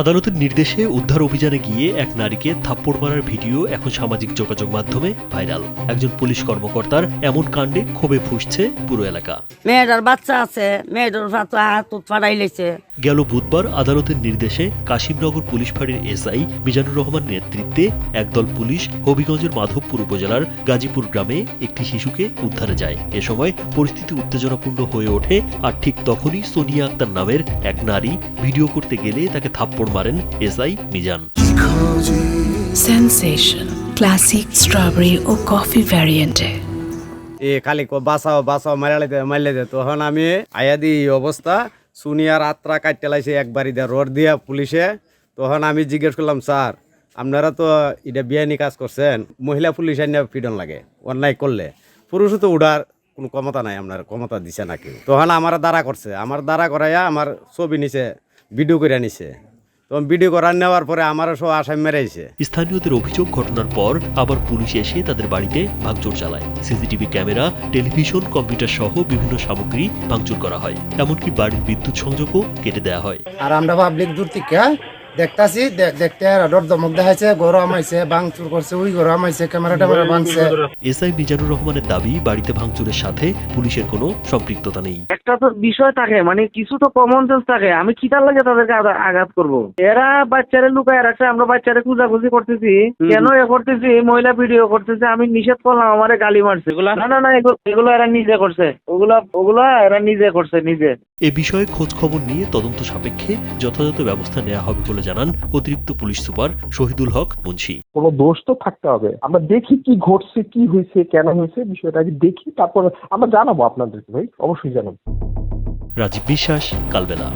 আদালতের নির্দেশে উদ্ধার অভিযানে গিয়ে এক নারীকে থাপ্পড় মারার ভিডিও এখন সামাজিক যোগাযোগ মাধ্যমে ভাইরাল। একজন পুলিশ কর্মকর্তার এমন কাণ্ডে ক্ষোভে ফুঁসছে পুরো এলাকা। মেয়েটার বাচ্চা আছে, মেয়েটার হাত ফাটাই লেছে। গেল বুধবার আদালতের নির্দেশে কাশিমনগর পুলিশ ফাঁড়ির এসআই মিজানুর রহমান নেতৃত্বে একদল পুলিশ হবিগঞ্জের মাধবপুর উপজেলার গাজীপুর গ্রামে একটি শিশুকে উদ্ধারে যায়। এ সময় পরিস্থিতি উত্তেজনাপূর্ণ হয়ে ওঠে, আর ঠিক তখনই সোনিয়া আক্তার নামের এক নারী ভিডিও করতে গেলে তাকে থাপ্পড় মারেন SI Mizan. Sensation classic strawberry ও কফি ভ্যারিয়েন্টে খালি বাঁচাও বাঁচাও মারলে দে। তখন আমি আয়া দিই অবস্থা সুনিয়ার আত্রা কাটতে লাইছে একবারই দেয় রড দিয়া পুলিশে। তখন আমি জিজ্ঞেস করলাম, স্যার আপনারা তো এটা বেআইনি কাজ করছেন, মহিলা পুলিশ আইনে ফিডন লাগে অন্যায় করলে, পুরুষ তো উড়ার কোনো ক্ষমতা নাই, আপনার ক্ষমতা দিছে নাকি? তখন আমার দ্বারা করছে, আমার দ্বারা করাইয়া আমার ছবি নিছে, ভিডিও করে নিছে। তখন ভিডিও করা নেওয়ার পরে আমারও সব আসামি মেরেছে। স্থানীয়দের অভিযোগ, ঘটনার পর আবার পুলিশ এসে তাদের বাড়িতে ভাঙচুর চালায়। সিসিটিভি ক্যামেরা, টেলিভিশন, কম্পিউটার সহ বিভিন্ন সামগ্রী ভাঙচুর করা হয়। এমনকি বাড়ির বিদ্যুৎ সংযোগও কেটে দেওয়া হয়। আর আমরা পাবলিক দূর থেকে দেখতাছি, দেখতে রড দমক দেখাইছে, গরম আইছে, ভাঙচুর করছে, ওই গরম আইছে, ক্যামেরা ট্যামেরা ভাঙছে। এসআই মিজানুর রহমানের দাবি, বাড়িতে ভাঙচুরের সাথে পুলিশের কোনো সম্পৃক্ততা নেই। একটা তো বিষয় থাকে, মানে কিছু তো কমন সেন্স থাকে। আমি কিতার লাগে তাদেরকে আঘাত করব? এরা বাচ্চারে লুকায় রাখছে, আমরা বাচ্চারে খুঁজাখুঁজি করতেছি, কেন এ করতেছি, মহিলা ভিডিও করতেছে, আমি নিষেধ করলাম, আমারে গালি মারছে। না না, এগুলো এরা নিজে করছে, ওগুলা এরা নিজে করছে নিজে। এ বিষয়ে খোঁজ খবর নিয়ে তদন্ত সাপেক্ষে যথাযথ ব্যবস্থা নেওয়া হবে বলে জানান অতিরিক্ত পুলিশ সুপার শহীদুল হক মুন্সি। কোনো দোষ তো থাকতে হবে, আমরা দেখি কি ঘটছে, কি হয়েছে, কেন হয়েছে, বিষয়টা আগে দেখি, তারপর আমরা জানাবো আপনাদেরকে। ভাই অবশ্যই জানাবো। রাজীব বিশ্বাস, কালবেলা।